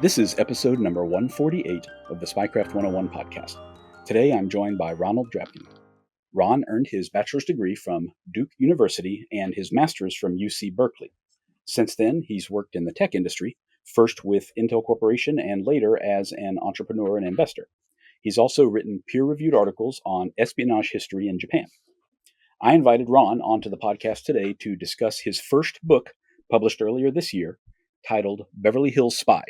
This is episode number 148 of the Spycraft 101 podcast. Today I'm joined by Ronald Drabkin. Ron earned his bachelor's degree from Duke University and his master's from UC Berkeley. Since then, he's worked in the tech industry, first with Intel Corporation and later as an entrepreneur and investor. He's also written peer-reviewed articles on espionage history in Japan. I invited Ron onto the podcast today to discuss his first book, published earlier this year, titled Beverly Hills Spy,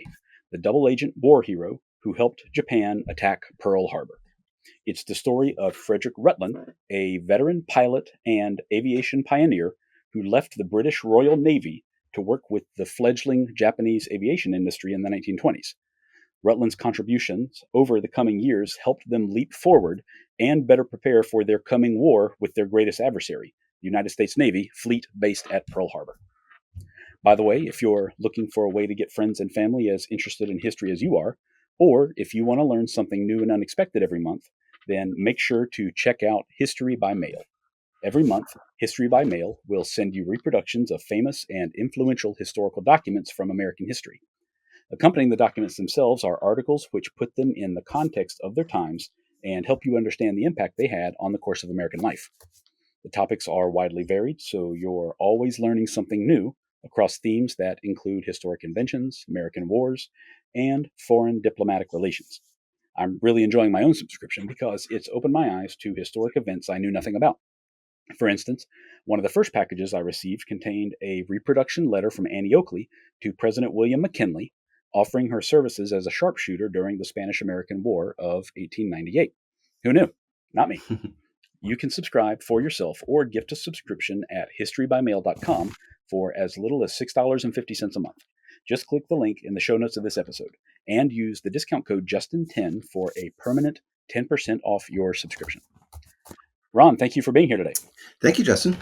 the double-agent war hero who helped Japan attack Pearl Harbor. It's the story of Frederick Rutland, a veteran pilot and aviation pioneer who left the British Royal Navy to work with the fledgling Japanese aviation industry in the 1920s. Rutland's contributions over the coming years helped them leap forward and better prepare for their coming war with their greatest adversary, the United States Navy fleet based at Pearl Harbor. By the way, if you're looking for a way to get friends and family as interested in history as you are, or if you want to learn something new and unexpected every month, then make sure to check out History by Mail. Every month, History by Mail will send you reproductions of famous and influential historical documents from American history. Accompanying the documents themselves are articles which put them in the context of their times and help you understand the impact they had on the course of American life. The topics are widely varied, so you're always learning something new across themes that include historic inventions, American wars, and foreign diplomatic relations. I'm really enjoying my own subscription because it's opened my eyes to historic events I knew nothing about. For instance, one of the first packages I received contained a reproduction letter from Annie Oakley to President William McKinley, offering her services as a sharpshooter during the Spanish-American War of 1898. Who knew? Not me. You can subscribe for yourself or gift a subscription at historybymail.com for as little as $6.50 a month. Just click the link in the show notes of this episode and use the discount code Justin10 for a permanent 10% off your subscription. Ron, thank you for being here today. Thank you, Justin.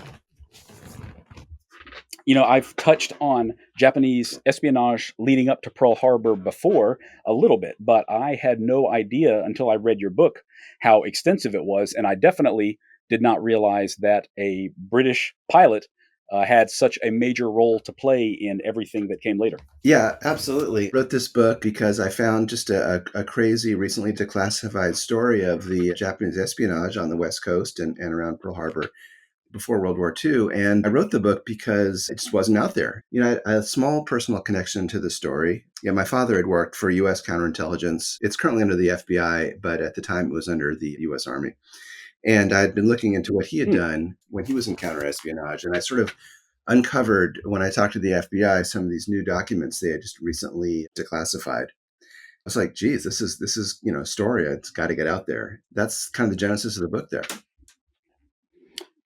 You know, I've touched on Japanese espionage leading up to Pearl Harbor before a little bit, but I had no idea until I read your book how extensive it was, and I definitely did not realize that a British pilot had such a major role to play in everything that came later. Yeah, absolutely. I wrote this book because I found just a crazy, recently declassified story of the Japanese espionage on the West Coast and around Pearl Harbor before World War II. And I wrote the book because it just wasn't out there. You know, I had a small personal connection to the story. Yeah, my father had worked for U.S. counterintelligence. It's currently under the FBI, but at the time it was under the U.S. Army. And I'd been looking into what he had done when he was in counterespionage. And I sort of uncovered, when I talked to the FBI, some of these new documents they had just recently declassified. I was like, geez, this is a story. It's got to get out there. That's kind of the genesis of the book there.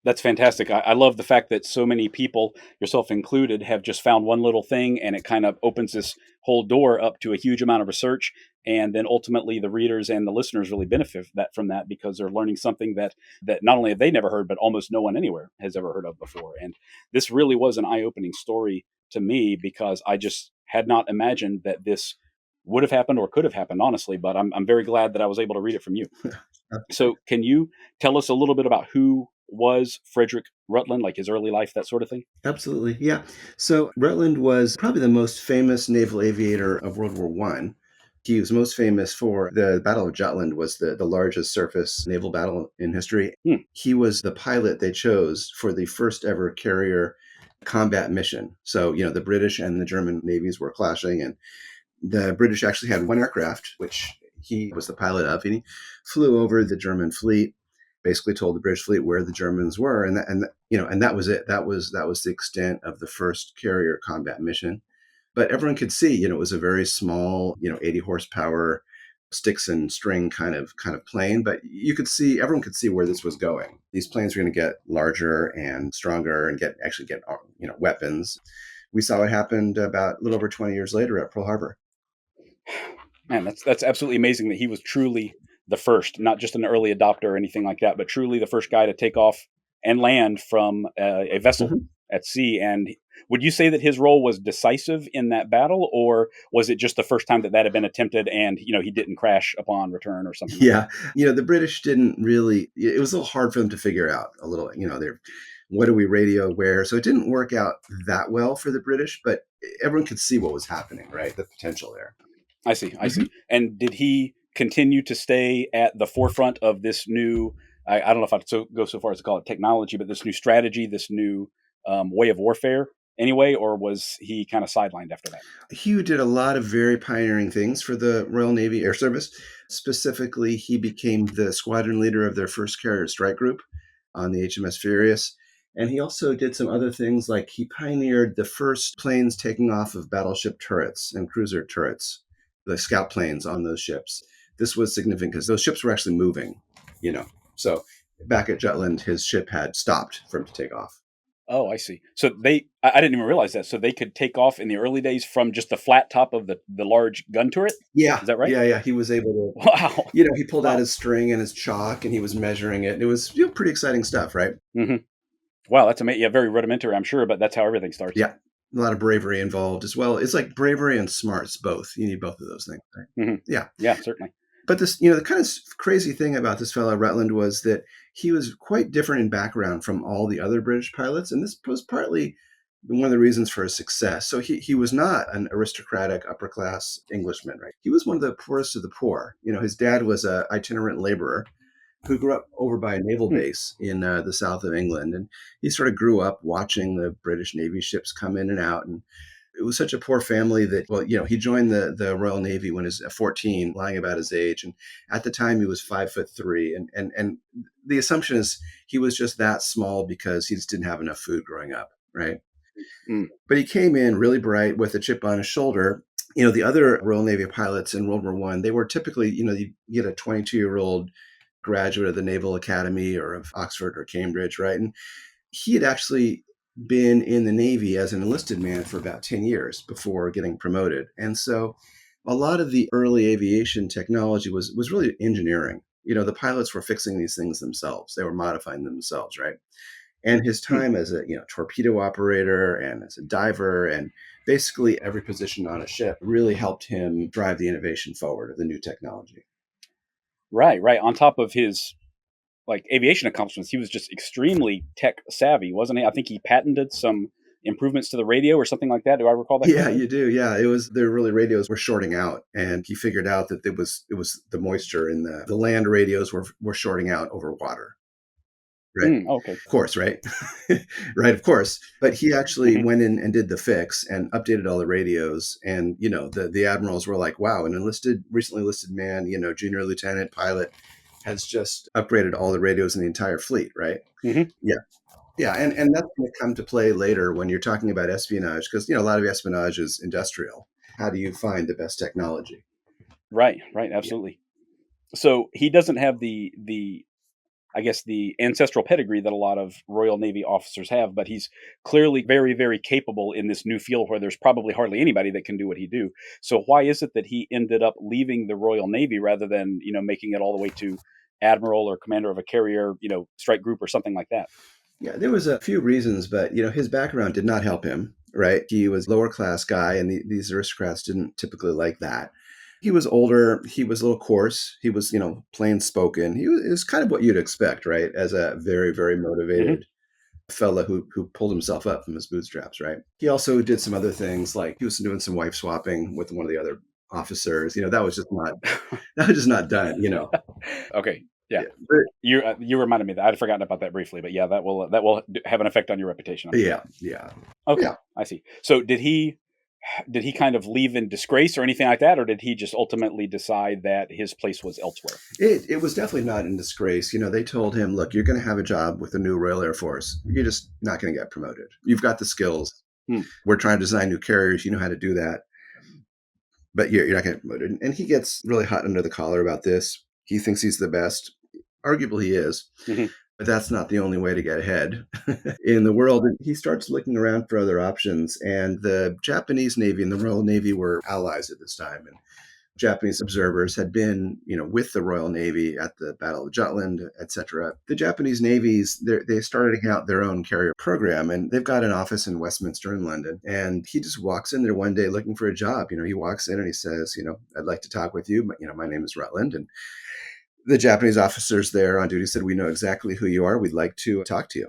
That's fantastic. I love the fact that so many people, yourself included, have just found one little thing and it kind of opens this whole door up to a huge amount of research. And then ultimately the readers and the listeners really benefit from that because they're learning something that not only have they never heard, but almost no one anywhere has ever heard of before. And this really was an eye-opening story to me because I just had not imagined that this would have happened or could have happened, honestly. But I'm very glad that I was able to read it from you. So can you tell us a little bit about who was Frederick Rutland, like his early life, that sort of thing? Absolutely. Yeah. So Rutland was probably the most famous naval aviator of World War I. He was most famous for the Battle of Jutland, was the largest surface naval battle in history. He was the pilot they chose for the first ever carrier combat mission. So, the British and the German navies were clashing, and the British actually had one aircraft, which he was the pilot of, and he flew over the German fleet, basically told the British fleet where the Germans were, and that was it. That was the extent of the first carrier combat mission. But everyone could see, it was a very small, 80 horsepower sticks and string kind of plane. But everyone could see where this was going. These planes were going to get larger and stronger and get weapons. We saw what happened about a little over 20 years later at Pearl Harbor. Man, that's absolutely amazing that he was truly the first, not just an early adopter or anything like that, but truly the first guy to take off and land from a vessel at sea. And would you say that his role was decisive in that battle, or was it just the first time that had been attempted and, he didn't crash upon return or something? Yeah. The British didn't really, it was a little hard for them to figure out a little, what do we radio where? So it didn't work out that well for the British, but everyone could see what was happening, right? The potential there. I see. I Mhm. see. And did he continue to stay at the forefront of this new? I don't know if I'd go so far as to call it technology, but this new strategy, this new way of warfare, anyway, or was he kind of sidelined after that? He did a lot of very pioneering things for the Royal Navy Air Service. Specifically, he became the squadron leader of their first carrier strike group on the HMS Furious. And he also did some other things, like he pioneered the first planes taking off of battleship turrets and cruiser turrets, the scout planes on those ships. This was significant because those ships were actually moving, you know. So back at Jutland, his ship had stopped for him to take off. Oh, I see. So I didn't even realize that. So they could take off in the early days from just the flat top of the large gun turret. Yeah, Is that right? yeah, yeah. He was able to, Wow. he pulled out Wow. his string and his chalk and he was measuring it. And it was, pretty exciting stuff, right? Hmm. Wow, that's amazing. Yeah, very rudimentary, I'm sure, but that's how everything starts. Yeah. A lot of bravery involved as well. It's like bravery and smarts, both. You need both of those things, right? Hmm. Yeah. Yeah, certainly. But this, the kind of crazy thing about this fellow Rutland was that he was quite different in background from all the other British pilots. And this was partly one of the reasons for his success. So he was not an aristocratic upper class Englishman, right? He was one of the poorest of the poor. His dad was a itinerant laborer who grew up over by a naval Hmm. base in the south of England. And he sort of grew up watching the British Navy ships come in and out. And it was such a poor family that, well, he joined the Royal Navy when he was 14, lying about his age. And at the time, he was 5'3". And the assumption is he was just that small because he just didn't have enough food growing up, right? Mm. But he came in really bright with a chip on his shoulder. The other Royal Navy pilots in World War One, they were typically, you get a 22-year-old graduate of the Naval Academy or of Oxford or Cambridge, right? And he had actually been in the Navy as an enlisted man for about 10 years before getting promoted. And so a lot of the early aviation technology was really engineering. The pilots were fixing these things themselves. They were modifying them themselves, right? And his Hmm. time as a torpedo operator and as a diver and basically every position on a ship really helped him drive the innovation forward of the new technology. Right, right. On top of his aviation accomplishments, he was just extremely tech savvy, wasn't he? I think he patented some improvements to the radio or something like that. Do I recall that Yeah, correctly? you do. Yeah, it was their really radios were shorting out, and he figured out that it was the moisture in the land radios were shorting out over water. Right. Mm, okay. Of course, right? Right, of course. But he actually Hmm. went in and did the fix and updated all the radios. And, the admirals were like, wow, an recently enlisted man, junior lieutenant pilot has just upgraded all the radios in the entire fleet, right? Hmm. Yeah. Yeah. And that's going to come to play later when you're talking about espionage, because, a lot of espionage is industrial. How do you find the best technology? Right, right. Yeah. Absolutely. So he doesn't have the I guess the ancestral pedigree that a lot of Royal Navy officers have, but he's clearly very, very capable in this new field where there's probably hardly anybody that can do what he do. So why is it that he ended up leaving the Royal Navy rather than making it all the way to admiral or commander of a carrier, strike group or something like that? Yeah, there was a few reasons, but his background did not help him. Right, he was a lower class guy, and these aristocrats didn't typically like that. He was older. He was a little coarse. He was, plain spoken. It was kind of what you'd expect, right, as a very, very Hmm. motivated fella who pulled himself up from his bootstraps. Right. He also did some other things, like he was doing some wife swapping with one of the other officers. That was just not that was just not done. Okay, yeah. Yeah, but You reminded me that I'd forgotten about that briefly, but yeah, that will have an effect on your reputation, I'm sure. yeah, yeah, Okay, yeah. I see. So did he kind of leave in disgrace or anything like that, or did he just ultimately decide that his place was elsewhere? It was definitely not in disgrace. They told him, look, you're going to have a job with the new Royal Air Force. You're just not going to get promoted. You've got the skills. Hmm. We're trying to design new carriers. You know how to do that, but you're not going to get promoted. And he gets really hot under the collar about this. He thinks he's the best. Arguably, he is. Hmm. But that's not the only way to get ahead in the world. And he starts looking around for other options. And the Japanese Navy and the Royal Navy were allies at this time. And Japanese observers had been, with the Royal Navy at the Battle of Jutland, etc. The Japanese navies, they started out their own carrier program, and they've got an office in Westminster in London. And he just walks in there one day looking for a job. He walks in and he says, I'd like to talk with you. But, my name is Rutland, and the Japanese officers there on duty said, we know exactly who you are. We'd like to talk to you.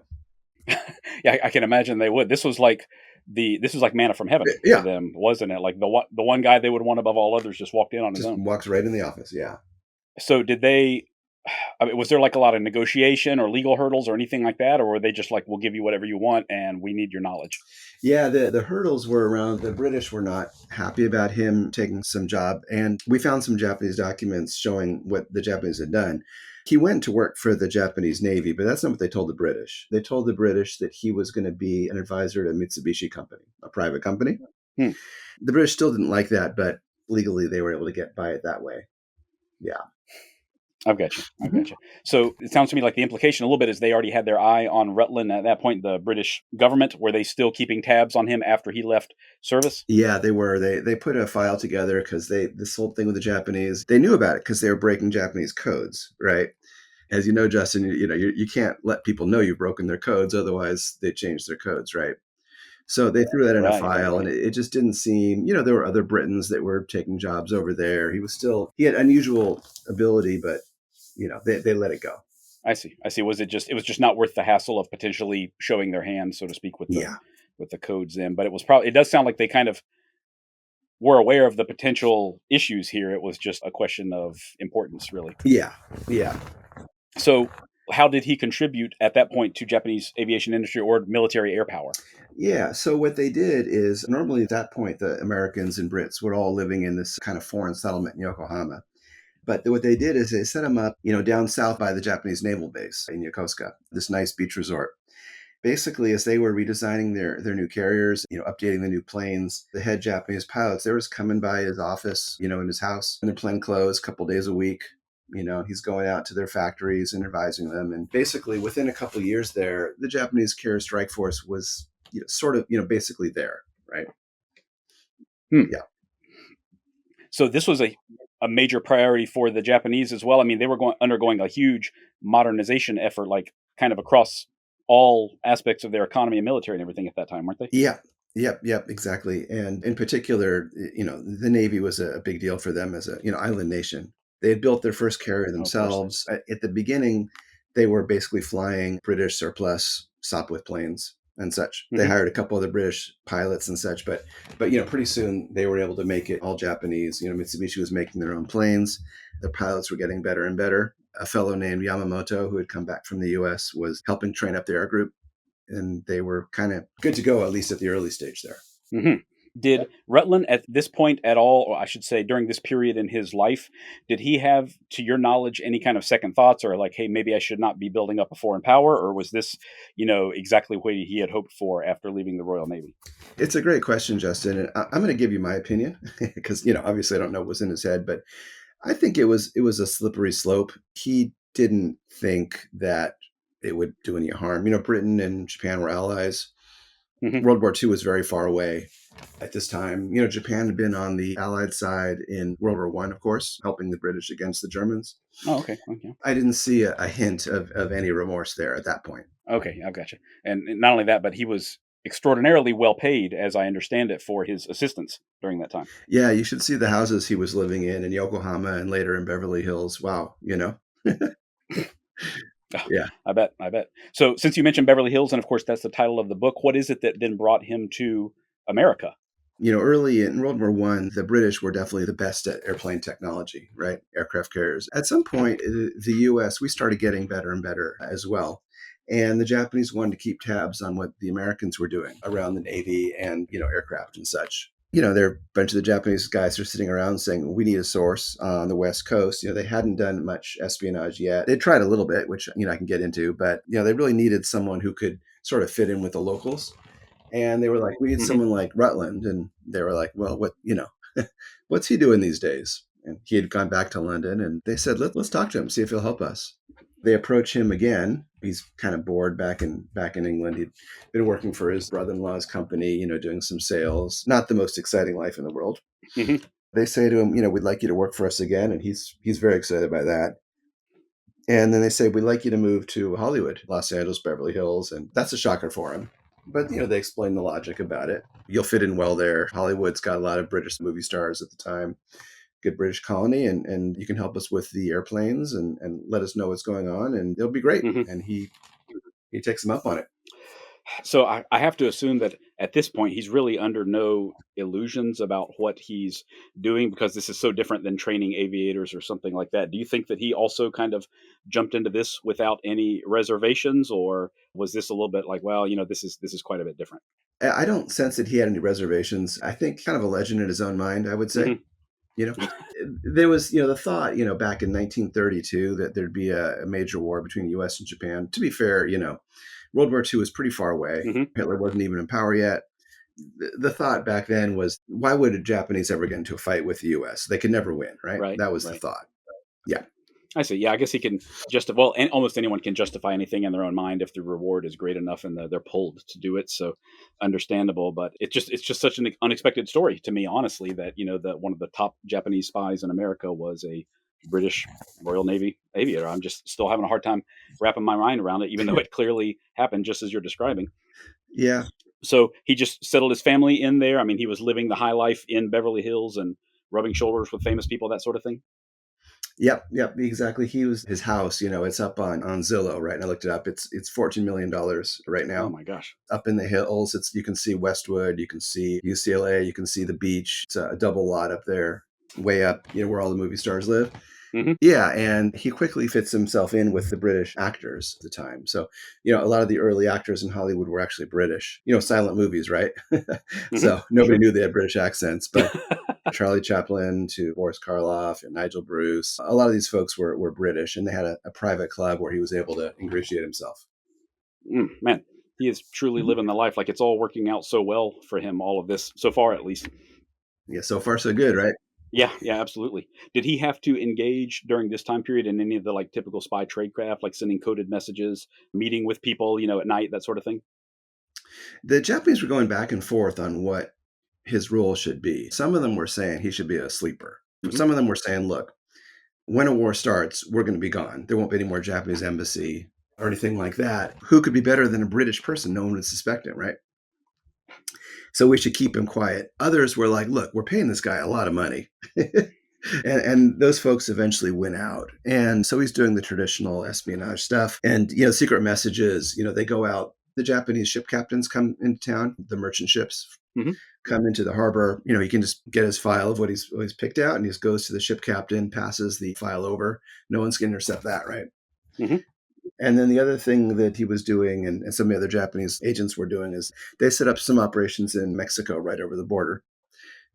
Yeah, I can imagine they would. This was like this is like manna from heaven for Yeah, them, wasn't it? Like the one guy they would want above all others just walked in on his just own. walks right in the office. Yeah. So did they? I mean, was there like a lot of negotiation or legal hurdles or anything like that, or were they just like, "We'll give you whatever you want, and we need your knowledge"? Yeah, the hurdles were around. The British were not happy about him taking some job, and we found some Japanese documents showing what the Japanese had done. He went to work for the Japanese Navy, but that's not what they told the British. They told the British that he was going to be an advisor to Mitsubishi Company, a private company. Hmm. The British still didn't like that, but legally they were able to get by it that way. Yeah. I've got you. I've Mhm. got you. So it sounds to me like the implication a little bit is they already had their eye on Rutland at that point. The British government, were they still keeping tabs on him after he left service? Yeah, they were. They put a file together because they this whole thing with the Japanese. They knew about it because they were breaking Japanese codes, right? As you know, Justin, you can't let people know you've broken their codes, otherwise they change their codes, right? So they threw that in a Right, right, file, and right. it just didn't seem. There were other Britons that were taking jobs over there. He had unusual ability, but they let it go. I see. I see. It was just not worth the hassle of potentially showing their hand, so to speak, Yeah, with the codes in. But it does sound like they kind of were aware of the potential issues here. It was just a question of importance, really. yeah, yeah. So how did he contribute at that point to Japanese aviation industry or military air power? Yeah. So what they did is normally at that point, the Americans and Brits were all living in this kind of foreign settlement in Yokohama. But what they did is they set them up, down south by the Japanese naval base in Yokosuka, this nice beach resort. Basically, as they were redesigning their new carriers, updating the new planes, the head Japanese pilots, they were just coming by his office, in his house in their plain clothes, a couple days a week. He's going out to their factories and advising them. And basically, within a couple of years there, the Japanese carrier strike force was, sort of, basically there, right? Hmm. Yeah. So this was a major priority for the Japanese as well. I mean, they were undergoing a huge modernization effort, like kind of across all aspects of their economy and military and everything at that time, weren't they? Yeah. Yep, exactly. And in particular, the Navy was a big deal for them as a, island nation. They had built their first carrier Of course. themselves. At the beginning, they were basically flying British surplus Sopwith planes and such. They Hmm. hired a couple of the British pilots and such, but pretty soon they were able to make it all Japanese. Mitsubishi was making their own planes. The pilots were getting better and better. A fellow named Yamamoto, who had come back from the US, was helping train up the air group, and they were kind of good to go, at least at the early stage there. Hmm. Did Rutland at this point at all, or I should say during this period in his life, did he have, to your knowledge, any kind of second thoughts or like, hey, maybe I should not be building up a foreign power? Or was this, exactly what he had hoped for after leaving the Royal Navy? It's a great question, Justin. And I'm going to give you my opinion because obviously I don't know what was in his head, but I think it was a slippery slope. He didn't think that it would do any harm. Britain and Japan were allies. Hmm. World War II was very far away at this time. Japan had been on the Allied side in World War One, of course, helping the British against the Germans. Oh, okay. Okay. I didn't see a hint of any remorse there at that point. Okay, I've got you. And not only that, but he was extraordinarily well paid, as I understand it, for his assistance during that time. Yeah, you should see the houses he was living in Yokohama and later in Beverly Hills. Wow, Ah, yeah. I bet. I bet. So, since you mentioned Beverly Hills, and of course that's the title of the book, what is it that then brought him to America? Early in World War One, the British were definitely the best at airplane technology, right? Aircraft carriers. At some point, the U.S. we started getting better and better as well, and the Japanese wanted to keep tabs on what the Americans were doing around the Navy and aircraft and such. There a bunch of the Japanese guys are sitting around saying we need a source on the West Coast. They hadn't done much espionage yet. They tried a little bit, which I can get into, but they really needed someone who could sort of fit in with the locals. And they were like, we need Hmm. someone like Rutland. And they were like, well, what's he doing these days? And he had gone back to London, and they said, let's talk to him, see if he'll help us. They approach him again. He's kind of bored back in England. He'd been working for his brother-in-law's company, doing some sales. Not the most exciting life in the world. Hmm. They say to him, we'd like you to work for us again, and he's very excited by that. And then they say, we'd like you to move to Hollywood, Los Angeles, Beverly Hills, and that's a shocker for him. But they explain the logic about it. You'll fit in well there. Hollywood's got a lot of British movie stars at the time. Good British colony, and you can help us with the airplanes and let us know what's going on, and it'll be great. Hmm. And he takes them up on it. So I have to assume that at this point he's really under no illusions about what he's doing because this is so different than training aviators or something like that. Do you think that he also kind of jumped into this without any reservations, or was this a little bit like, well, this is quite a bit different? I don't sense that he had any reservations. I think kind of a legend in his own mind, I would say. Hmm. You know, there was, the thought, back in 1932 that there'd be a major war between the US and Japan. To be fair, World War II was pretty far away. Hmm. Hitler wasn't even in power yet. The thought back then was, why would the Japanese ever get into a fight with the US? They could never win, right? Right, That was the right. thought. Yeah. I see. Yeah, I guess he can justify. Well, and almost anyone can justify anything in their own mind if the reward is great enough and they're pulled to do it. So, understandable. But it's just such an unexpected story to me, honestly. That that one of the top Japanese spies in America was a British Royal Navy aviator. I'm just still having a hard time wrapping my mind around it, even though it clearly happened just as you're describing. Yeah. So he just settled his family in there. I mean, he was living the high life in Beverly Hills and rubbing shoulders with famous people, that sort of thing. Yep, yep, exactly. He was his house, it's up on Zillow, right? And I looked it up. It's $14 million right Oh now. my gosh. Up in the hills. You can see Westwood, you can see UCLA, you can see the beach. It's a double lot up there, way up, where all the movie stars live. Hmm. Yeah, and he quickly fits himself in with the British actors at the time. So, a lot of the early actors in Hollywood were actually British, silent movies, right? Hmm. So nobody Sure. knew they had British accents, but Charlie Chaplin to Boris Karloff and Nigel Bruce, a lot of these folks were British, and they had a private club where he was able to ingratiate himself. Man, he is truly Mhm. living the life. Like it's all working out so well for him. All of this so far, at least. Yeah, so far so good, right? Yeah, yeah, absolutely. Did he have to engage during this time period in any of the like typical spy tradecraft, like sending coded messages, meeting with people, at night, that sort of thing? The Japanese were going back and forth on what his role should be. Some of them were saying he should be a sleeper. Hmm. Some of them were saying, look, when a war starts, we're going to be gone. There won't be any more Japanese embassy or anything like that. Who could be better than a British person? No one would suspect it, right? So we should keep him quiet. Others were like, look, we're paying this guy a lot of money. And those folks eventually went out. And so he's doing the traditional espionage stuff. And, secret messages, they go out. The Japanese ship captains come into town, the merchant ships Hmm. come into the harbor. He can just get his file of what he's picked out, and he just goes to the ship captain, passes the file over. No one's going to intercept that, right? Hmm. And then the other thing that he was doing, and some of the other Japanese agents were doing, is they set up some operations in Mexico right over the border.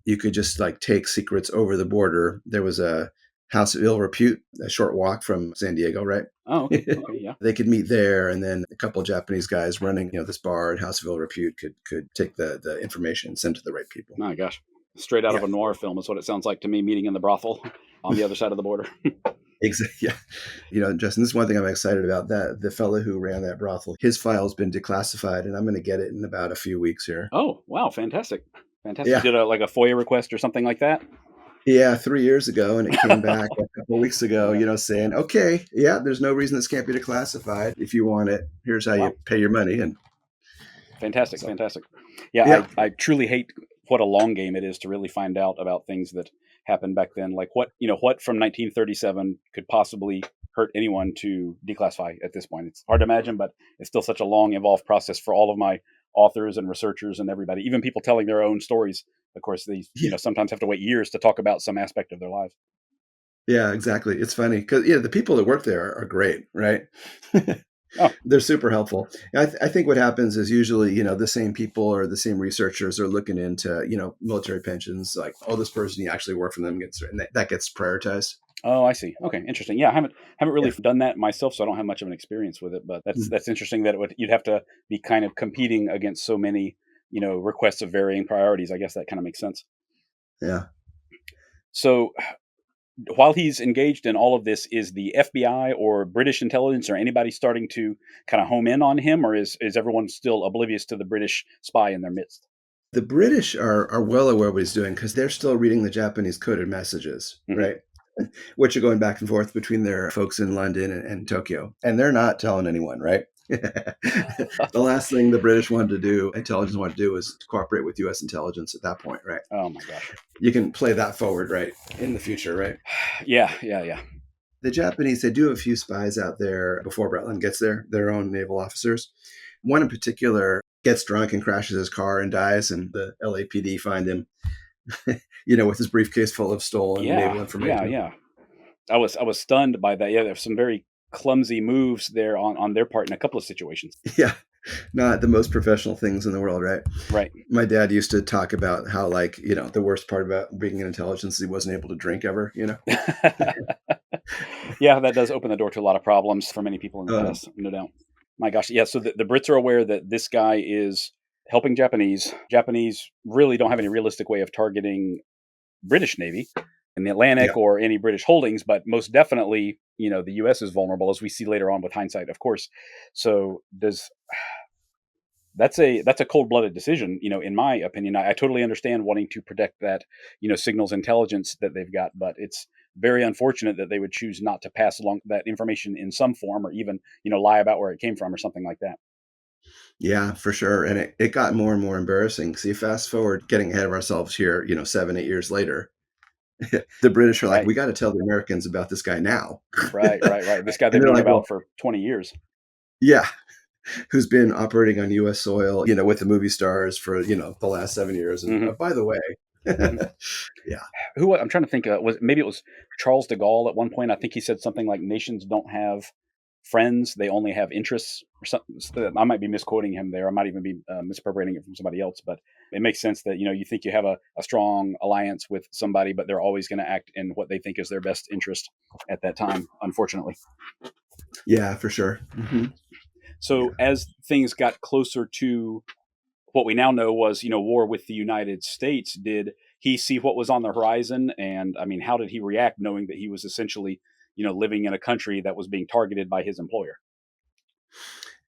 You could just like take secrets over the border. There was a House of Ill Repute, a short walk from San Diego, right? Oh, okay, okay, yeah. They could meet there, and then a couple of Japanese guys running, this bar at House of Ill Repute could take the information and send to the right people. My gosh, straight out of Yeah, a noir film is what it sounds like to me. Meeting in the brothel on the other side of the border. exactly. Yeah, Justin, this is one thing I'm excited about. That the fellow who ran that brothel, his file's been declassified, and I'm going to get it in about a few weeks here. Oh, wow, fantastic, fantastic. You Yeah, did a like a FOIA request or something like that. yeah, 3 years ago, and it came back a couple of weeks ago. Yeah. Saying, okay, yeah, there's no reason this can't be declassified. If you want it, here's how you Wow. pay your money, and Fantastic, so fantastic. Yeah, yeah, I truly hate what a long game it is to really find out about things that happened back then. Like what from 1937 could possibly hurt anyone to declassify at this point. It's hard to imagine, but it's still such a long, involved process for all of my authors and researchers and everybody, even people telling their own stories. Of course, they yeah, sometimes have to wait years to talk about some aspect of their lives. yeah, exactly. It's funny because the people that work there are great, right? Oh, They're super helpful. I think what happens is usually, the same people or the same researchers are looking into, military pensions. Like, oh, this person, you actually work for them, and that gets prioritized. oh, I see. Okay, interesting. Yeah, I haven't really Yeah. done that myself, so I don't have much of an experience with it. But that's Mhm. that's interesting that you'd have to be kind of competing against so many, requests of varying priorities. I guess that kind of makes sense. Yeah. So while he's engaged in all of this, is the FBI or British intelligence or anybody starting to kind of home in on him, or is everyone still oblivious to the British spy in their midst? The British are well aware what he's doing because they're still reading the Japanese coded messages, Hmm. right? Which are going back and forth between their folks in London and Tokyo. And they're not telling anyone, right? The last thing the British wanted to do, intelligence wanted to do, was to cooperate with US intelligence at that point, right? Oh my gosh. You can play that forward, right? In the future, right? Yeah, yeah, yeah. The Japanese, they do have a few spies out there before Rutland gets there, their own naval officers. One in particular gets drunk and crashes his car and dies, and the LAPD find him, with his briefcase full of stolen Yeah, naval yeah, information. yeah. I was stunned by that. Yeah, there's some very clumsy moves there on their part in a couple of situations. Yeah, not the most professional things in the world, right? Right. My dad used to talk about how, like, the worst part about being in intelligence is he wasn't able to drink ever. Yeah, that does open the door to a lot of problems for many people in the Um, past, no doubt. My gosh, yeah. So the Brits are aware that this guy is helping Japanese. Japanese really don't have any realistic way of targeting British Navy in the yeah, Atlantic or any British holdings, but most definitely, the U.S. is vulnerable, as we see later on with hindsight, of course. So does that's a cold-blooded decision, in my opinion. I totally understand wanting to protect that, signals intelligence that they've got, but it's very unfortunate that they would choose not to pass along that information in some form, or even, lie about where it came from or something like that. yeah, for sure. And it got more and more embarrassing. See, fast forward, getting ahead of ourselves here, 7, 8 years later, the British are like, Right. we got to tell the Americans about this guy now. Right, right, right. This guy And they've they're known like, well, about for 20 years. yeah, who's been operating on US soil, with the movie stars for, the last 7 years. And Hmm. by the way, Hmm. yeah, I'm trying to think, maybe it was Charles de Gaulle at one point. I think he said something like nations don't have friends, they only have interests, or something. I might be misquoting him there. I might even be misappropriating it from somebody else, but it makes sense that, you think you have a strong alliance with somebody, but they're always going to act in what they think is their best interest at that time, unfortunately. yeah, for sure. Hmm. So Yeah. as things got closer to what we now know was, war with the United States, did he see what was on the horizon? And I mean, how did he react knowing that he was essentially, living in a country that was being targeted by his employer?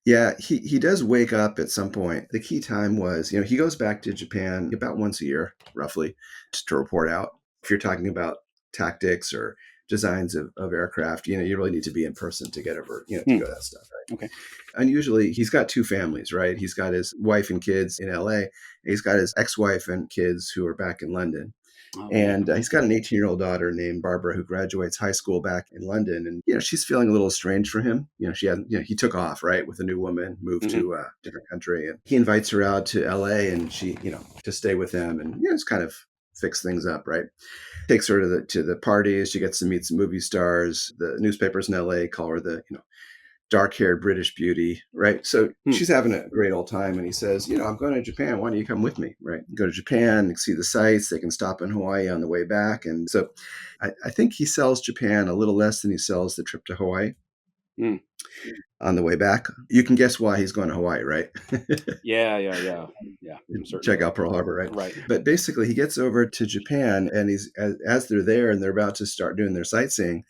Yeah, he does wake up at some point. The key time was, he goes back to Japan about once a year, roughly, just to report out. If you're talking about tactics or designs of aircraft, you really need to be in person to get over, to Hmm. go that stuff, right? Okay. And usually he's got two families, right? He's got his wife and kids in LA, and he's got his ex-wife and kids who are back in London. Oh man. And he's got an 18-year-old daughter named Barbara who graduates high school back in London. And, she's feeling a little estranged from him. She had, he took off, right, with a new woman, moved Hmm. to a different country. And he invites her out to LA and she, to stay with him and, just kind of fix things up, right? Takes her to the parties. She gets to meet some movie stars. The newspapers in LA call her the, dark-haired British beauty, right? So Hmm. she's having a great old time, and he says, I'm going to Japan. Why don't you come with me, right? Go to Japan, see the sights. They can stop in Hawaii on the way back. And so I think he sells Japan a little less than he sells the trip to Hawaii Hmm. on the way back. You can guess why he's going to Hawaii, right? Yeah, yeah, yeah, yeah. I'm certain of Check it. out Pearl Harbor, right? Right. But basically, he gets over to Japan, and he's as they're there and they're about to start doing their sightseeing,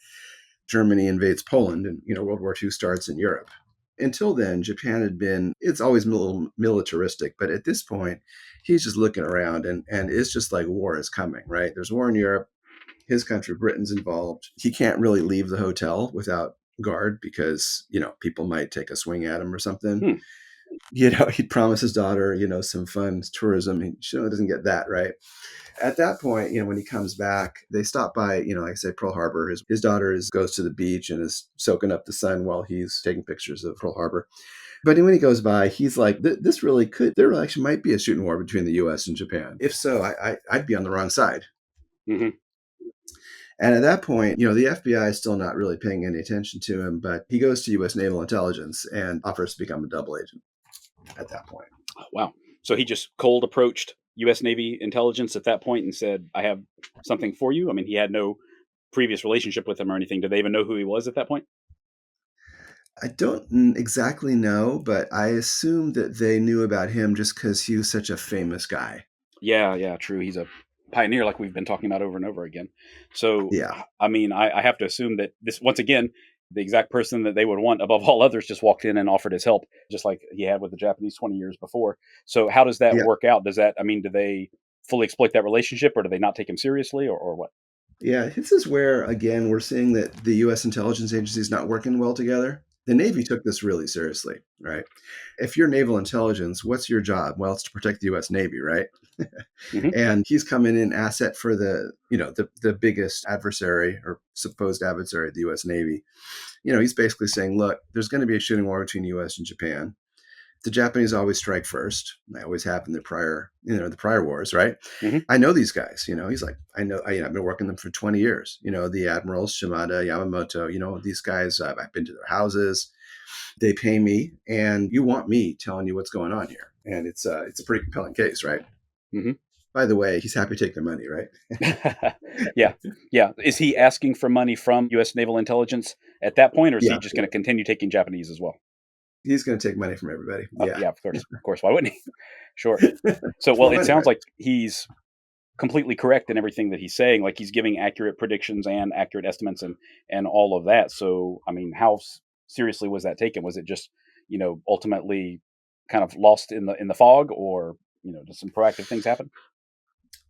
Germany invades Poland, and World War II starts in Europe. Until then, Japan had been, it's always a little militaristic, but at this point, he's just looking around and it's just like war is coming, right? There's war in Europe. His country, Britain's involved. He can't really leave the hotel without guard because, people might take a swing at him or something. Hmm. He'd promise his daughter, some fun tourism. He doesn't get that, right? At that point, when he comes back, they stop by, like I said, Pearl Harbor. His daughter goes to the beach and is soaking up the sun while he's taking pictures of Pearl Harbor. But when he goes by, he's like, this really there actually might be a shooting war between the US and Japan. If so, I'd be on the wrong side. Hmm. And at that point, the FBI is still not really paying any attention to him, but he goes to US Naval Intelligence and offers to become a double agent at that point. Oh, wow. So he just cold approached U.S. Navy intelligence at that point and said, "I have something for you." I mean, he had no previous relationship with them or anything. Did they even know who he was at that point? I don't exactly know, but I assume that they knew about him just because he was such a famous guy. Yeah, yeah, true. He's a pioneer, like we've been talking about over and over again. So, Yeah. I mean, I have to assume that this, once again, the exact person that they would want above all others just walked in and offered his help, just like he had with the Japanese 20 years before. So, how does that Yeah. work out? I mean, do they fully exploit that relationship, or do they not take him seriously, or what? Yeah. This is where, again, we're seeing that the US intelligence agency is not working well together. The Navy took this really seriously, right? If you're naval intelligence, what's your job? Well, it's to protect the US Navy, right? Hmm. And he's coming in asset for the biggest adversary or supposed adversary of the US Navy. He's basically saying, look, there's going to be a shooting war between US and Japan. The Japanese always strike first. They always have in the prior wars, right? Hmm. I know these guys. He's like, I've been working them for 20 years. The admirals, Shimada, Yamamoto. These guys. I've been to their houses. They pay me, and you want me telling you what's going on here, and it's a pretty compelling case, right? Hmm. By the way, he's happy to take their money, right? Yeah, yeah. Is he asking for money from U.S. Naval Intelligence at that point, or is he Yeah, just going to continue taking Japanese as well? he's going to take money from everybody. Yeah. Yeah, of course, of course. Why wouldn't he? Sure. So, It's well, more it money, sounds right? like he's completely correct in everything that he's saying. Like he's giving accurate predictions and accurate estimates and all of that. So, I mean, how seriously was that taken? Was it just ultimately kind of lost in the fog, or did some proactive things happen?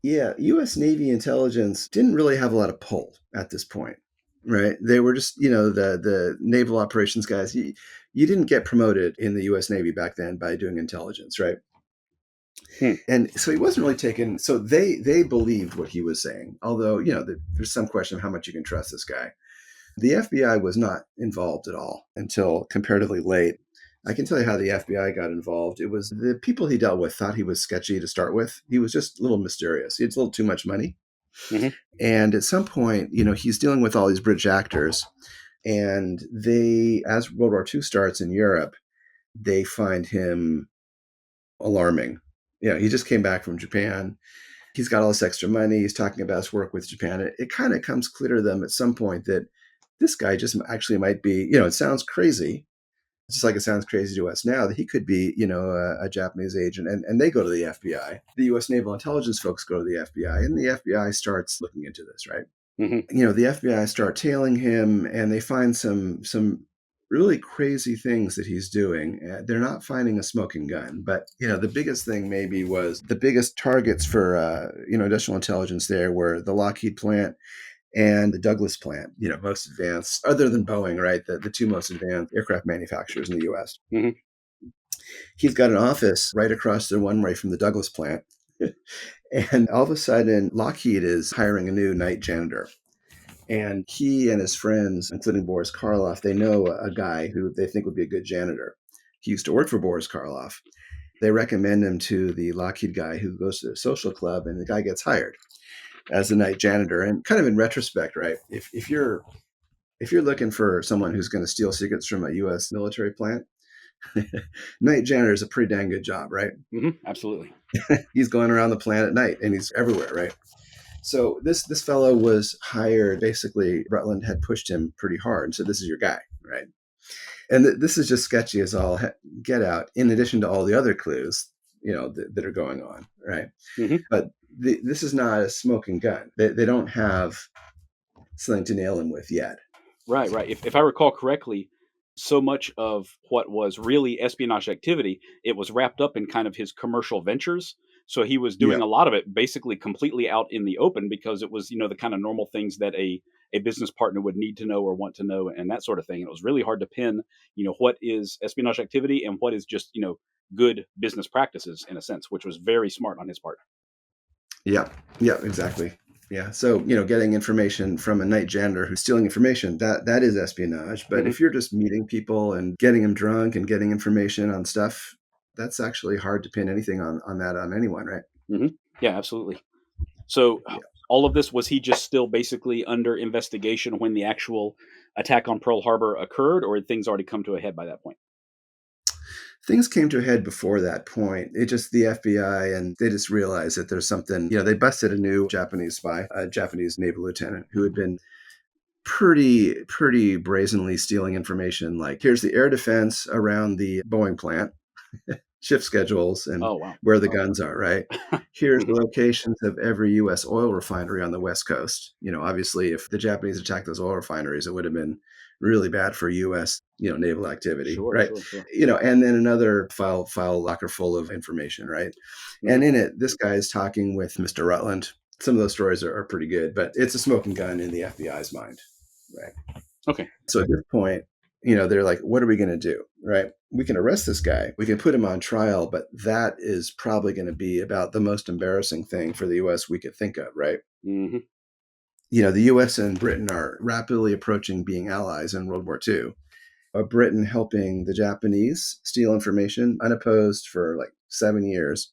Yeah, U.S. Navy intelligence didn't really have a lot of pull at this point, right? They were just, the naval operations guys. You didn't get promoted in the U.S. Navy back then by doing intelligence, right? Hmm. And so he wasn't really taken. So they believed what he was saying, although there's some question of how much you can trust this guy. The FBI was not involved at all until comparatively late. I can tell you how the FBI got involved. It was the people he dealt with thought he was sketchy to start with. He was just a little mysterious. He had a little too much money. Hmm. And at some point, he's dealing with all these British actors. And as World War II starts in Europe, they find him alarming. He just came back from Japan. He's got all this extra money. He's talking about his work with Japan. It kind of comes clear to them at some point that this guy just actually might be, it sounds crazy, just like it sounds crazy to us now, that he could be, a Japanese agent. And they go to the FBI. The U.S. Naval Intelligence folks go to the FBI, and the FBI starts looking into this, right? Hmm. The FBI start tailing him, and they find some really crazy things that he's doing. They're not finding a smoking gun, but the biggest thing maybe was the biggest targets for additional intelligence there were the Lockheed plant and the Douglas plant, most advanced, other than Boeing, right? The two most advanced aircraft manufacturers in the US. Hmm. He's got an office right across the runway from the Douglas plant. And all of a sudden, Lockheed is hiring a new night janitor. And he and his friends, including Boris Karloff, they know a guy who they think would be a good janitor. He used to work for Boris Karloff. They recommend him to the Lockheed guy who goes to the social club, and the guy gets hired as a night janitor. And kind of in retrospect, right? If you're looking for someone who's going to steal secrets from a U.S. military plant, night janitor is a pretty dang good job, right? Hmm. Absolutely. He's going around the plant at night, and he's everywhere, right? So this fellow was hired. Basically, Rutland had pushed him pretty hard and said, "This is your guy," right? And this is just sketchy as all get out. In addition to all the other clues, that are going on, right? Hmm. But this is not a smoking gun. They don't have something to nail him with yet. Right, right. If I recall correctly, so much of what was really espionage activity, it was wrapped up in kind of his commercial ventures. So he was Yeah, doing a lot of it basically completely out in the open because it was, the kind of normal things that a business partner would need to know or want to know and that sort of thing. And it was really hard to pin, what is espionage activity and what is just, good business practices in a sense, which was very smart on his part. yeah, yeah, exactly. Yeah. So, getting information from a night janitor who's stealing information, that is espionage. But Hmm. if you're just meeting people and getting them drunk and getting information on stuff, that's actually hard to pin anything on anyone, right? Hmm. Yeah, absolutely. So Yeah. all of this, was he just still basically under investigation when the actual attack on Pearl Harbor occurred, or had things already come to a head by that point? Things came to a head before that point. It just the FBI, and they just realized that there's something, they busted a new Japanese spy, a Japanese naval lieutenant who had been pretty brazenly stealing information, like here's the air defense around the Boeing plant, shift schedules, and Oh wow. where the guns are, right? Here's the Hmm. locations of every US oil refinery on the West Coast. Obviously, if the Japanese attacked those oil refineries, it would have been really bad for US, naval activity, Sure, right? sure, sure. And then another file locker full of information, right? Hmm. And in it, this guy is talking with Mr. Rutland. Some of those stories are pretty good, but it's a smoking gun in the FBI's mind, right? Okay. So at this point, they're like, what are we going to do? Right? We can arrest this guy. We can put him on trial, but that is probably going to be about the most embarrassing thing for the US we could think of, right? Hmm. The US and Britain are rapidly approaching being allies in World War II. a Briton helping the Japanese steal information unopposed for like 7 years,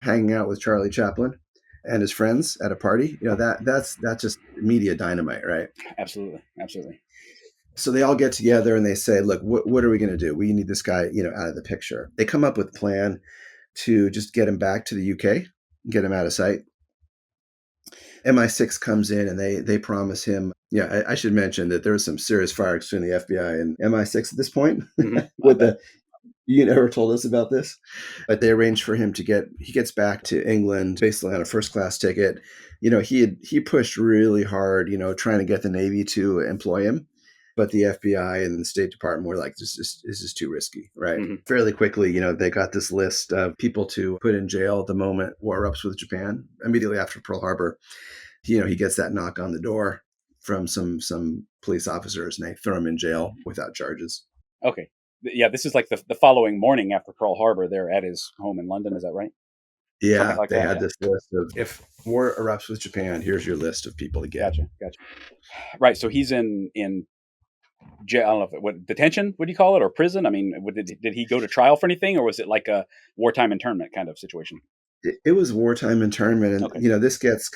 hanging out with Charlie Chaplin and his friends at a party. That's just media dynamite, right? Absolutely. Absolutely. So they all get together and they say, look, what are we going to do? We need this guy, out of the picture. They come up with a plan to just get him back to the UK, get him out of sight. MI6 comes in and they promise him. Yeah, I should mention that there was some serious fire between the FBI and MI6 at this point. You never told us about this, but they arranged for him he gets back to England basically on a first class ticket. He pushed really hard, trying to get the Navy to employ him. But the FBI and the State Department were like, this is too risky, right? Mm-hmm. Fairly quickly, they got this list of people to put in jail the moment war erupts with Japan, immediately after Pearl Harbor. He gets that knock on the door from some police officers, and they throw him in jail without charges. Okay. Yeah, this is like the following morning after Pearl Harbor. They're at his home in London. Is that right? Yeah, like they that, had this list of, if war erupts with Japan, here's your list of people to get. Gotcha. Right. So he's in jail. I don't know what detention would you call it, or prison? I mean, did he go to trial for anything, or was it like a wartime internment kind of situation? It was wartime internment, and Okay. this gets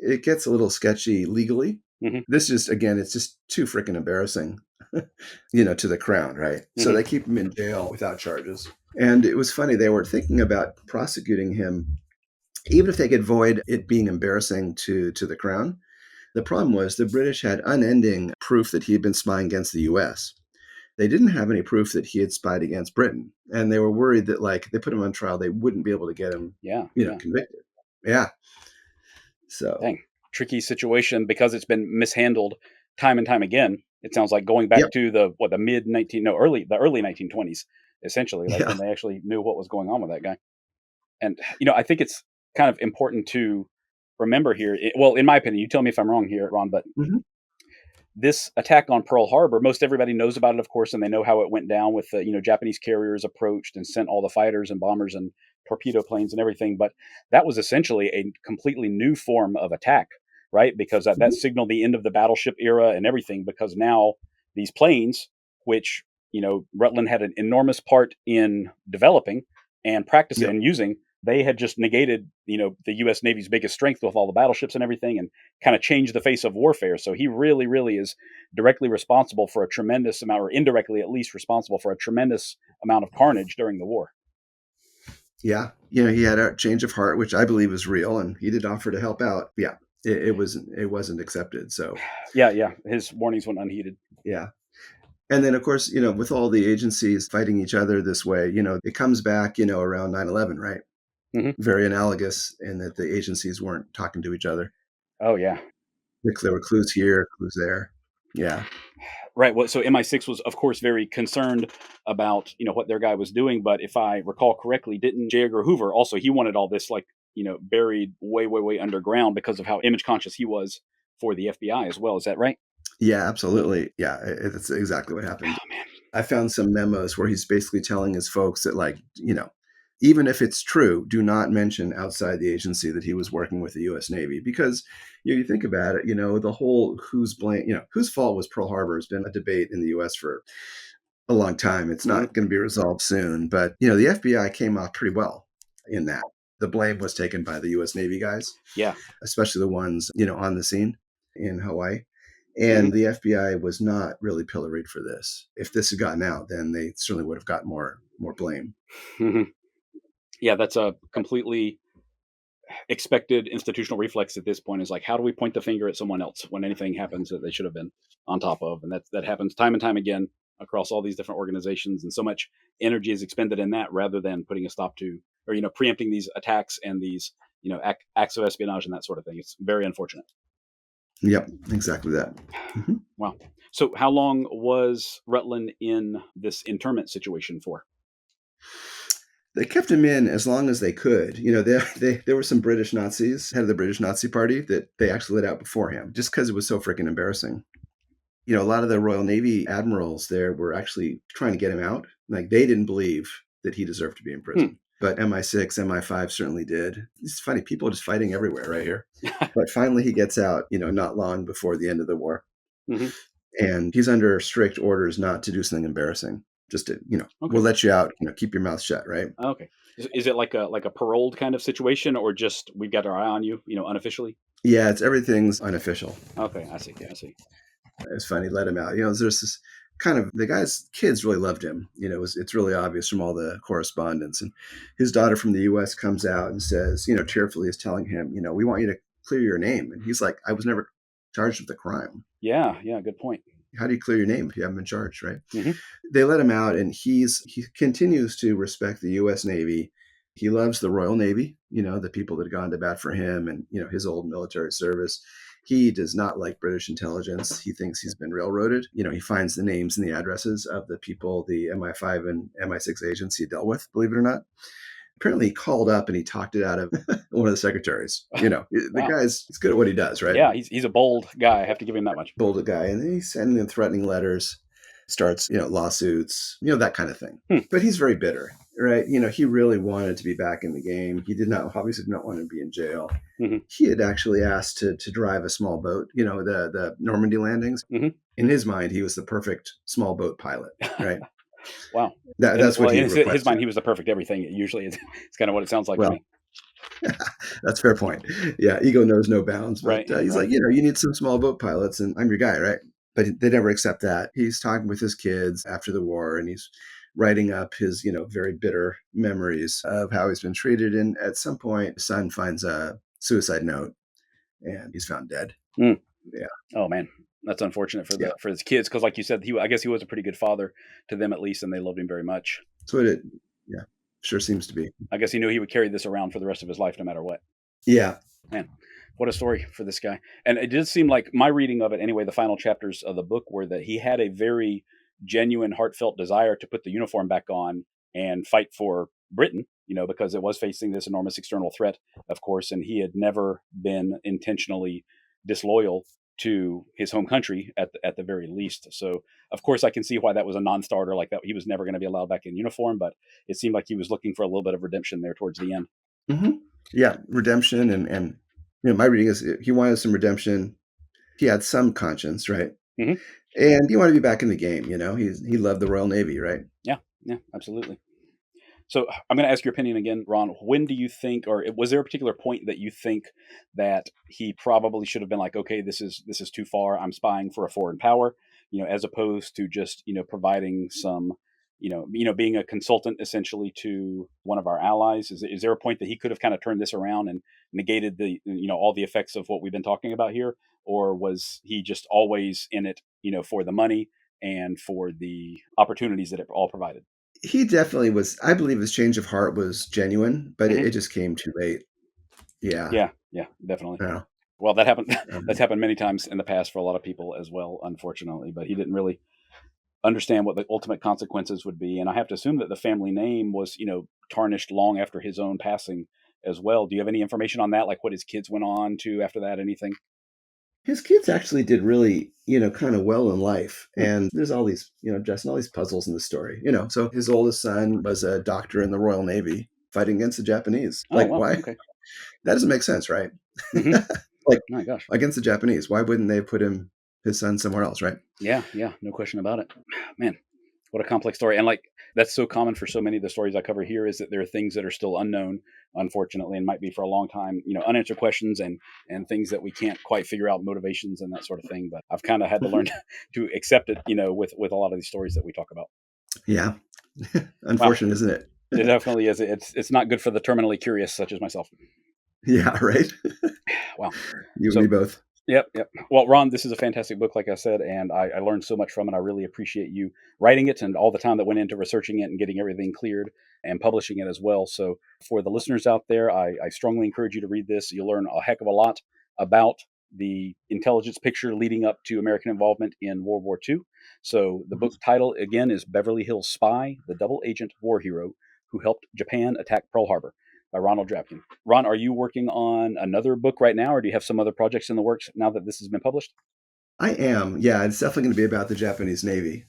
it gets a little sketchy legally. Mm-hmm. This just, again, it's just too freaking embarrassing, to the crown, right? Mm-hmm. So they keep him in jail without charges. And it was funny, they were thinking about prosecuting him, even if they could avoid it being embarrassing to the crown. The problem was the British had unending proof that he had been spying against the US. They didn't have any proof that he had spied against Britain. And they were worried that, like, they put him on trial, they wouldn't be able to get him, convicted. Yeah. So. Dang. Tricky situation because it's been mishandled time and time again. It sounds like going back to the early 1920s, essentially, like when they actually knew what was going on with that guy. And I think it's kind of important to remember here. Well, in my opinion, you tell me if I'm wrong here, Ron, but this attack on Pearl Harbor, most everybody knows about it, of course, and they know how it went down with the Japanese carriers approached and sent all the fighters and bombers and torpedo planes and everything. But that was essentially a completely new form of attack, right? Because that signaled the end of the battleship era and everything, because now these planes, which, Rutland had an enormous part in developing and practicing and using, they had just negated, the U.S. Navy's biggest strength with all the battleships and everything, and kind of changed the face of warfare. So he really, really is directly responsible for a tremendous amount, or indirectly at least responsible for a tremendous amount of carnage during the war. Yeah. He had a change of heart, which I believe is real, and he did offer to help out. Yeah. It wasn't accepted. So yeah. His warnings went unheeded. Yeah. And then, of course, with all the agencies fighting each other this way, it comes back, around 9/11, right? Mm-hmm. Very analogous in that the agencies weren't talking to each other. Oh, yeah. There were clues here, clues there. Yeah. Right. Well, so MI6 was, of course, very concerned about, what their guy was doing. But if I recall correctly, didn't J. Edgar Hoover also, he wanted all this, like, buried way, way, way underground because of how image conscious he was for the FBI as well. Is that right? Yeah, absolutely. Yeah, that's exactly what happened. Oh, man. I found some memos where he's basically telling his folks that, like, even if it's true, do not mention outside the agency that he was working with the U.S. Navy, because you think about it, the whole whose fault was Pearl Harbor has been a debate in the U.S. for a long time. It's not going to be resolved soon, but the FBI came off pretty well in that. The blame was taken by the U.S. Navy guys, especially the ones on the scene in Hawaii. And the FBI was not really pilloried for this. If this had gotten out, then they certainly would have got more blame. Yeah, that's a completely expected institutional reflex at this point, is like, how do we point the finger at someone else when anything happens that they should have been on top of? And that happens time and time again across all these different organizations. And so much energy is expended in that rather than putting a stop to, or, preempting these attacks and these, acts of espionage and that sort of thing. It's very unfortunate. Yep, exactly that. Wow. So how long was Rutland in this internment situation for? They kept him in as long as they could. There were some British Nazis, head of the British Nazi Party, that they actually let out before him, just because it was so freaking embarrassing. A lot of the Royal Navy admirals there were actually trying to get him out. Like, they didn't believe that he deserved to be in prison. But MI6, MI5 certainly did. It's funny, people are just fighting everywhere right here. But finally he gets out, not long before the end of the war. and he's under strict orders not to do something embarrassing. Just to, Okay. we'll let you out, keep your mouth shut, right? Okay. Is it like a paroled kind of situation, or just we've got our eye on you, unofficially? Yeah, it's everything's unofficial. Okay, I see. I see. It's funny, let him out. There's this kind of the guy's kids really loved him. It's really obvious from all the correspondence. And his daughter from the U.S. comes out and says, tearfully is telling him, we want you to clear your name. And he's like, I was never charged with a crime. Yeah, yeah, good point. How do you clear your name if you haven't been charged, right? Hmm. They let him out, and he continues to respect the U.S. Navy. He loves the Royal Navy, the people that have gone to bat for him and, his old military service. He does not like British intelligence. He thinks he's been railroaded. He finds the names and the addresses of the people, the MI5 and MI6 agents he dealt with, believe it or not. Apparently he called up and he talked it out of one of the secretaries. The Wow. guy's, he's good at what he does, right? Yeah, he's a bold guy. I have to give him that much. Bold guy. And then he's sending them threatening letters, starts, lawsuits, that kind of thing. But he's very bitter, right? He really wanted to be back in the game. He obviously did not want to be in jail. Hmm. He had actually asked to drive a small boat, the Normandy landings. Hmm. In his mind, he was the perfect small boat pilot, right? Wow. That's what he in requested. his mind, he was the perfect everything. It usually is. It's kind of what it sounds like to Well, me. that's a fair point. Yeah, ego knows no bounds. But Right. he's Right. like, you need some small boat pilots, and I'm your guy, right? But they never accept that. He's talking with his kids after the war, and he's writing up his, very bitter memories of how he's been treated. And at some point, his son finds a suicide note, and he's found dead. Mm. Yeah. Oh man, that's unfortunate for Yeah. for his kids, because like you said, I guess he was a pretty good father to them at least, and they loved him very much. So yeah, sure seems to be. I guess he knew he would carry this around for the rest of his life, no matter what. Yeah. Man, what a story for this guy. And it did seem like my reading of it anyway, the final chapters of the book were that he had a very genuine, heartfelt desire to put the uniform back on and fight for Britain, because it was facing this enormous external threat, of course, and he had never been intentionally disloyal to his home country at the very least. So, of course, I can see why that was a non-starter, like that he was never going to be allowed back in uniform, but it seemed like he was looking for a little bit of redemption there towards the end. Mm-hmm. Yeah, redemption, and my reading is he wanted some redemption. He had some conscience, right? Hmm. And he wanted to be back in the game. He loved the Royal Navy, right? Yeah, yeah, absolutely. So I'm going to ask your opinion again, Ron. When do you think, or was there a particular point that you think that he probably should have been like, okay, this is too far. I'm spying for a foreign power, as opposed to just providing some, being a consultant essentially to one of our allies. Is there a point that he could have kind of turned this around and negated the all the effects of what we've been talking about here, or was he just always in it, for the money and for the opportunities that it all provided? He definitely was. I believe his change of heart was genuine, but Hmm. it just came too late. Yeah. Yeah, yeah, definitely. Yeah. Well, that happened. That's Um, happened many times in the past for a lot of people as well, unfortunately. But he didn't really understand what the ultimate consequences would be, and I have to assume that the family name was, tarnished long after his own passing as well. Do you have any information on that, like what his kids went on to after that? Anything? his kids actually did really, kind of well in life. Hmm. And there's all these, Justin, all these puzzles in the story. So his oldest son was a doctor in the Royal Navy fighting against the Japanese. Oh Like, wow. why? Okay. That doesn't make sense, right? Hmm. Like, My gosh. against the Japanese, why wouldn't they put his son somewhere else, right? Yeah, yeah, no question about it. Man, what a complex story. And like that's so common for so many of the stories I cover here, is that there are things that are still unknown, unfortunately, and might be for a long time, unanswered questions and things that we can't quite figure out motivations and that sort of thing. But I've kind of had to learn to accept it, with a lot of these stories that we talk about. Yeah. Wow. Unfortunate, isn't it? It definitely is. It's not good for the terminally curious such as myself. Yeah, right. Wow. You and So me both. yep, yep. Well, Ron, this is a fantastic book, like I said, and I learned so much from it. I really appreciate you writing it and all the time that went into researching it and getting everything cleared and publishing it as well. So, for the listeners out there, I strongly encourage you to read this. You'll learn a heck of a lot about the intelligence picture leading up to American involvement in World War II. So, the Mhm. book title, again, is Beverly Hills Spy, the Double Agent War Hero Who Helped Japan Attack Pearl Harbor by Ronald Drabkin. Ron, are you working on another book right now, or do you have some other projects in the works now that this has been published? I am. Yeah, it's definitely going to be about the Japanese Navy.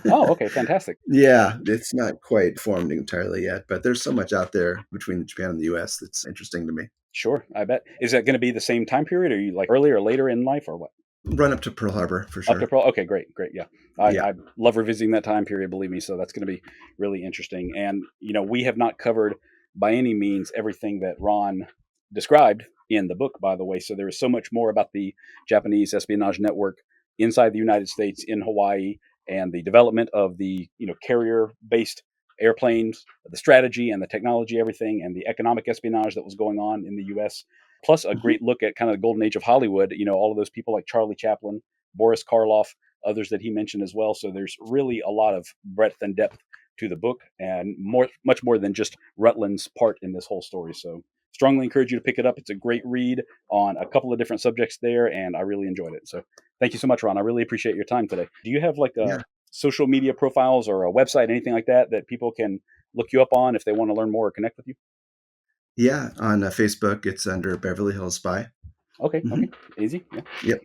Oh, okay, fantastic. Yeah, it's not quite formed entirely yet, but there's so much out there between Japan and the US that's interesting to me. Sure, I bet. Is that going to be the same time period? Are you like earlier or later in life, or what? Run up to Pearl Harbor for Up to sure. Pearl. Okay, great. Yeah. Yeah. I love revisiting that time period. Believe me, so that's going to be really interesting. And we have not covered by any means everything that Ron described in the book, by the way. So there is so much more about the Japanese espionage network inside the United States in Hawaii, and the development of the carrier based airplanes, the strategy and the technology, everything, and the economic espionage that was going on in the U.S. Plus a Hmm. great look at kind of the golden age of Hollywood. All of those people like Charlie Chaplin, Boris Karloff, others that he mentioned as well. So there's really a lot of breadth and depth to the book, and much more than just Rutland's part in this whole story. So strongly encourage you to pick it up. It's a great read on a couple of different subjects there, and I really enjoyed it. So thank you so much, Ron. I really appreciate your time today. Do you have like a Yeah. social media profiles or a website, anything like that, that people can look you up on if they want to learn more or connect with you? Yeah. On Facebook, it's under Beverly Hills Spy. Okay, Hmm. okay, easy. Yeah. Yep.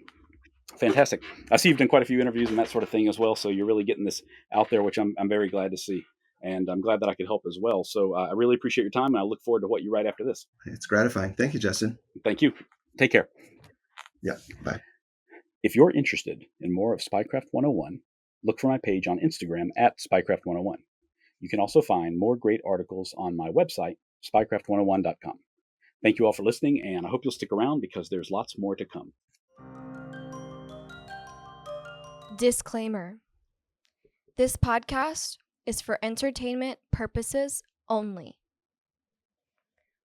Fantastic. I see you've done quite a few interviews and that sort of thing as well. So you're really getting this out there, which I'm very glad to see. And I'm glad that I could help as well. So I really appreciate your time, and I look forward to what you write after this. It's gratifying. Thank you, Justin. Thank you. Take care. Yeah. Bye. If you're interested in more of Spycraft 101, look for my page on Instagram at Spycraft 101. You can also find more great articles on my website, spycraft101.com. Thank you all for listening, and I hope you'll stick around because there's lots more to come. Disclaimer: this podcast is for entertainment purposes only.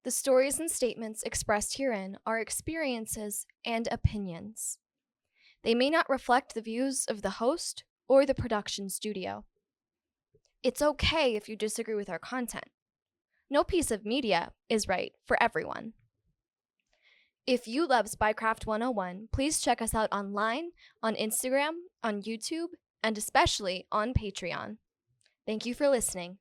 The stories and statements expressed herein are experiences and opinions. They may not reflect the views of the host or the production studio. It's okay if you disagree with our content. No piece of media is right for everyone. If you love Spycraft 101, please check us out online, on Instagram, on YouTube, and especially on Patreon. Thank you for listening.